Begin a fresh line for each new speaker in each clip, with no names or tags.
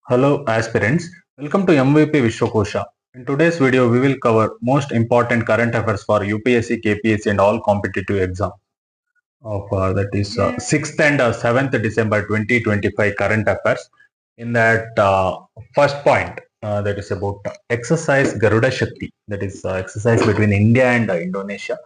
Hello aspirants, welcome to MVP Vishwakosha. In today's video, we will cover most important current affairs for UPSC, KPSC and all competitive exams of that is 6th and 7th December 2025 current affairs. In that first point, that is about exercise Garuda Shakti, that is exercise between India and Indonesia.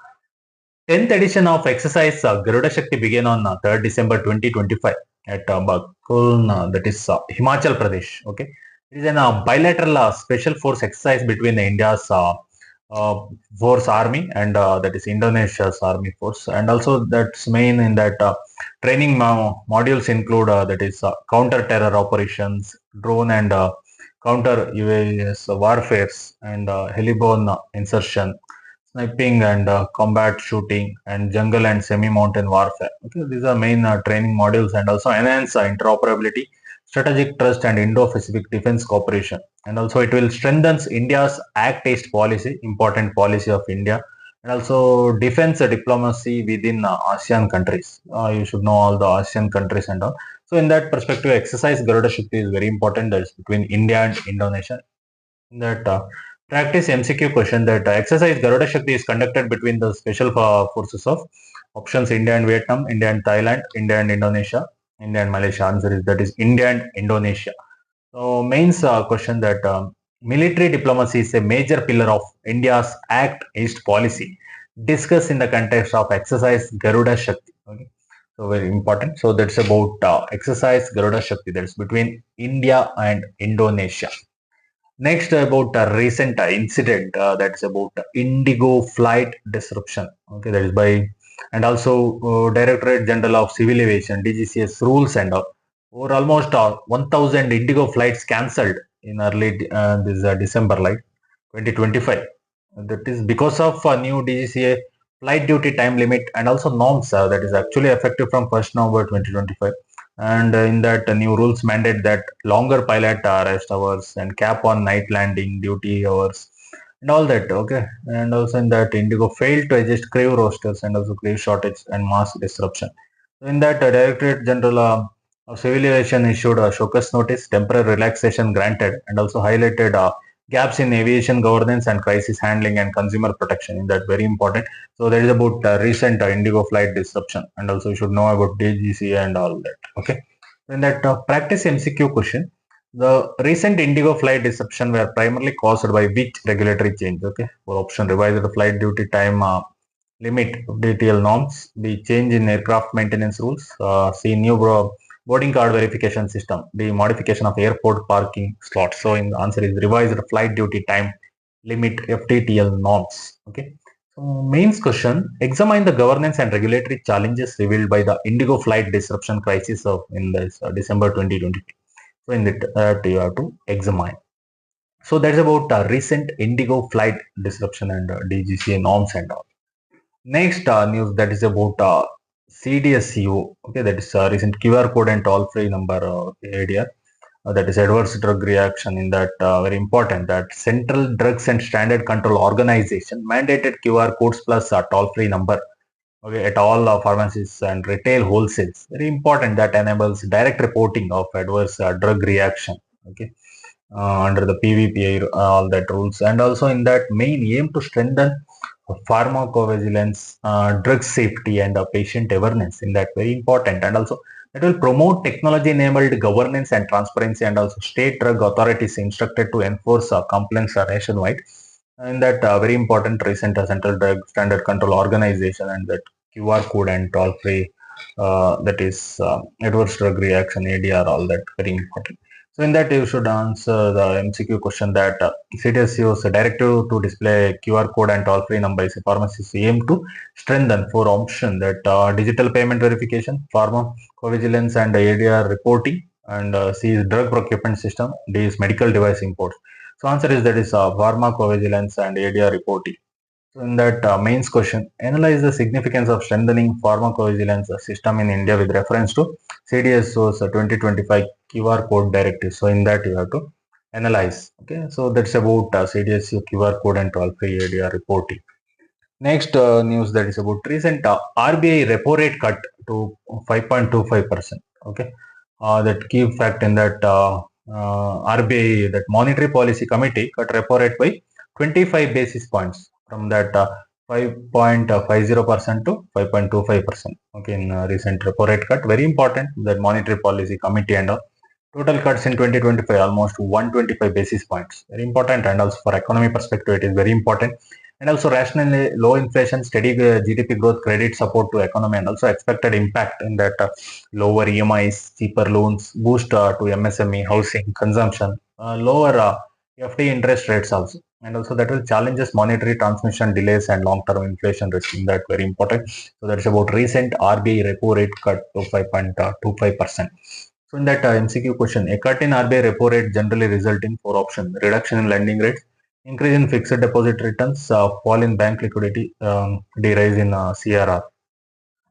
10th edition of exercise Garuda Shakti began on 3rd December 2025 at Bakul, that is Himachal Pradesh. Okay, it is a bilateral special force exercise between India's force army and that is Indonesia's army force, and also that's main in that training modules include that is counter terror operations, drone and counter UAS warfares, and heliborne insertion, sniping and combat shooting, and jungle and semi-mountain warfare. Okay, these are main training modules, and also enhance interoperability, strategic trust, and Indo-Pacific defense cooperation. And also it will strengthen India's Act-East policy, important policy of India, and also defense diplomacy within ASEAN countries. You should know all the ASEAN countries and all. So in that perspective, exercise Garuda Shakti is very important. That is between India and Indonesia. In that practice MCQ question, that exercise Garuda Shakti is conducted between the special forces of options India and Vietnam, India and Thailand, India and Indonesia, India and Malaysia. Answer is that is India and Indonesia. So mains question that military diplomacy is a major pillar of India's Act East policy, discussed in the context of exercise Garuda Shakti. Okay, so very important. So that's about exercise Garuda Shakti. That's between India and Indonesia. Next, about a recent incident that's about IndiGo Flight Disruption. Okay, that is by and also Directorate General of Civil Aviation (DGCA's) rules and all. Over almost 1,000 IndiGo flights cancelled in early this December, like 2025. That is because of new DGCA flight duty time limit and also norms that is actually effective from 1st November 2025. And in that new rules mandate that longer pilot rest hours and cap on night landing duty hours and all that. Okay, and also in that Indigo failed to adjust crew rosters and also crew shortage and mass disruption. So in that Directorate General of Civil Aviation issued a showcase notice, temporary relaxation granted, and also highlighted gaps in aviation governance and crisis handling and consumer protection. In that very important. So that is about recent IndiGo flight disruption, and also you should know about DGCA and all that. Okay, in that practice MCQ question, the recent IndiGo flight disruption were primarily caused by which regulatory change? Okay, for option revised the flight duty time limit FDTL norms, the change in aircraft maintenance rules, C new boarding card verification system, the modification of airport parking slots. So in the answer is revised flight duty time limit FDTL norms. Okay. So mains question, examine the governance and regulatory challenges revealed by the IndiGo flight disruption crisis of in this December 2020. So in that you have to examine. So that's about recent IndiGo flight disruption and DGCA norms and all. Next news that is about CDSCO. Okay, that is recent QR code and toll-free number area. That is adverse drug reaction. In that very important that Central Drugs and Standard Control Organization mandated QR codes plus a toll-free number. Okay, at all pharmacies and retail wholesales. Very important that enables direct reporting of adverse drug reaction. Okay, under the PVPA all that rules, and also in that main aim to strengthen pharmacovigilance, drug safety, and patient awareness. In that very important, and also it will promote technology-enabled governance and transparency, and also state drug authorities instructed to enforce compliance nationwide. In that very important recent Central Drug Standard Control Organization and that QR code and toll-free that is adverse drug reaction ADR, all that very important. So in that you should answer the MCQ question that CDSCO's directive to display QR code and toll-free number is a pharmacist aim to strengthen for option that digital payment verification, pharmacovigilance and ADR reporting, and C is drug procurement system, D is medical device imports. So answer is that is pharmacovigilance and ADR reporting. So in that mains question, analyze the significance of strengthening pharmacovigilance system in India with reference to CDSCO's 2025 QR code directive. So in that you have to analyze. Okay, so that's about CDSCO QR code and toll-free ADR reporting. Next news that is about recent RBI Repo Rate Cut to 5.25%. Okay, that key fact in that RBI, that monetary policy committee, cut repo rate by 25 basis points from that 5.50% to 5.25%. Okay, in recent repo rate cut, very important, that monetary policy committee and all. Total cuts in 2025 almost 125 basis points. Very important, and also for economy perspective, it is very important. And also rationally low inflation, steady GDP growth, credit support to economy, and also expected impact in that lower EMIs, cheaper loans, boost to MSME, housing, consumption, lower FD interest rates also. And also that will challenges monetary transmission delays and long-term inflation risk. In that, very important. So that's about recent RBI repo rate cut to 5.25%. So in that MCQ question, a cut in RBI repo rate generally result in four options: reduction in lending rates, increase in fixed deposit returns, fall in bank liquidity, rise in CRR.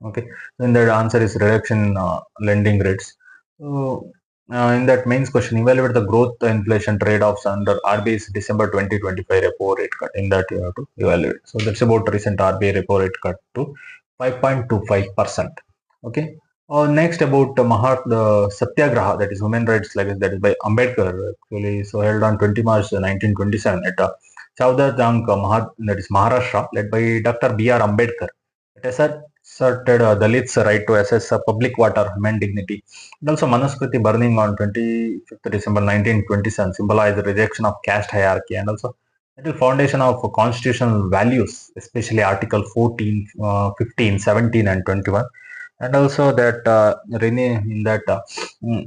Okay, then the answer is reduction in lending rates. So in that mains question, evaluate the growth inflation trade-offs under RBI's December 2025 repo rate cut. In that you have to evaluate. So that's about recent RBI repo rate cut to 5.25%. Okay. Next about Mahad Satyagraha, that is human rights legacy, that is by Ambedkar, actually. So held on 20 March 1927 at Chowdhury Mahad, that is Maharashtra, led by Dr. B.R. Ambedkar. It asserted Dalits' right to access public water, human dignity. And also Manusmriti burning on 25th December 1927 symbolized the rejection of caste hierarchy, and also the foundation of constitutional values, especially Article 14, 15, 17 and 21. And also that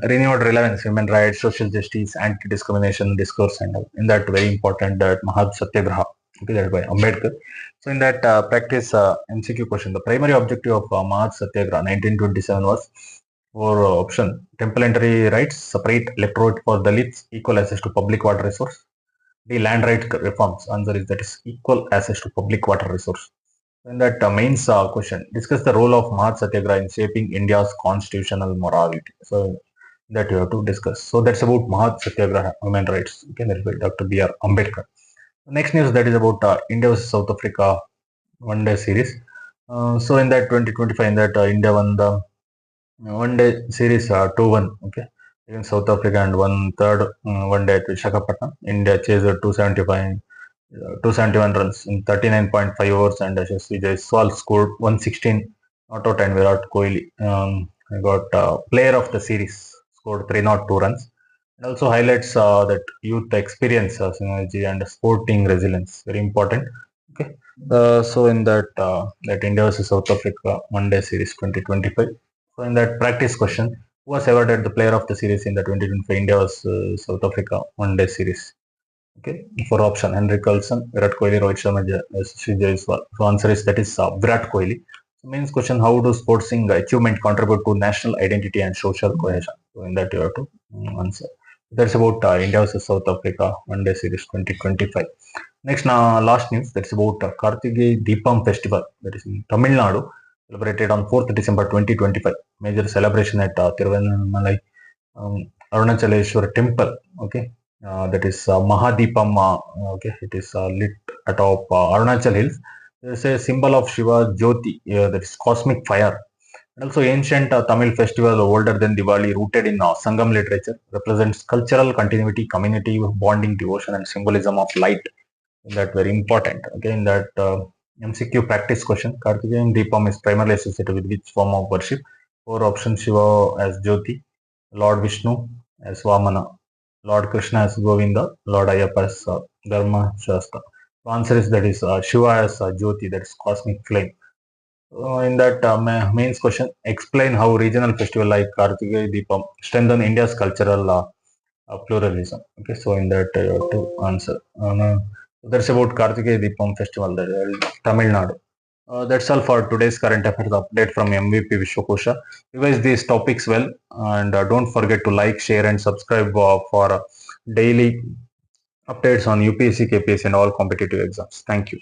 renewed relevance, human rights, social justice, anti-discrimination discourse, and in that very important that Mahad Satyagraha, okay, that by Ambedkar. So in that practice MCQ question, the primary objective of Mahad Satyagraha 1927 was for option temporary rights, separate electorate for Dalits, equal access to public water resource. The land right reforms, answer is that is equal access to public water resource. In that mains question, discuss the role of Mahad Satyagraha in shaping India's constitutional morality. So that you have to discuss. So that's about Mahad Satyagraha, human rights. Okay, that is by Dr. B.R. Ambedkar. Next news, that is about India vs South Africa one-day series. So in that 2025, in that India won the one-day series 2-1. Okay, against South Africa, and one third one day at Visakhapatnam. India chased 271 runs in 39.5 overs, and Yashasvi Jaiswal scored 116 not out, and Virat Kohli got player of the series, scored 302 runs. And also highlights that youth experience, synergy, and sporting resilience, very important. Okay, so in that India vs South Africa one-day series 2025. So in that practice question, who was awarded the player of the series in the 2025 India vs South Africa one-day series? Okay, for option Henry Carlson, Virat Kohli, Rohit Sharma, Yashasvi Jaiswal. So answer is that is Virat Kohli. So mains question, how do sporting achievement contribute to national identity and social cohesion? So in that you have to answer. That's about India vs South Africa one day series 2025. Next, last news, that's about Karthigai Deepam Festival, that is in Tamil Nadu, celebrated on 4th December 2025. Major celebration at Tiruvannamalai Arunachaleshwar Temple. Okay, that is Mahadipam. Okay, it is lit atop Arunachal Hills. There is a symbol of Shiva Jyoti, that is cosmic fire. And also ancient Tamil festival older than Diwali, rooted in Sangam literature, represents cultural continuity, community bonding, devotion, and symbolism of light. In that very important. Okay, in that MCQ practice question, Karthigai Deepam is primarily associated with which form of worship? Four options: Shiva as Jyoti, Lord Vishnu as Vamana, Lord Krishna as Govinda, Lord Ayyappa as Dharma Shastra. The answer is that is Shiva as Jyoti, that is cosmic flame. In that mains question, explain how regional festival like Karthigai Deepam strengthen India's cultural pluralism. Okay, so in that you have to answer. That's about Karthigai Deepam Festival, that is Tamil Nadu. That's all for today's current affairs update from MVP Vishwakosha. Revise these topics well, and don't forget to like, share, and subscribe for daily updates on UPSC, KPSC, and all competitive exams. Thank you.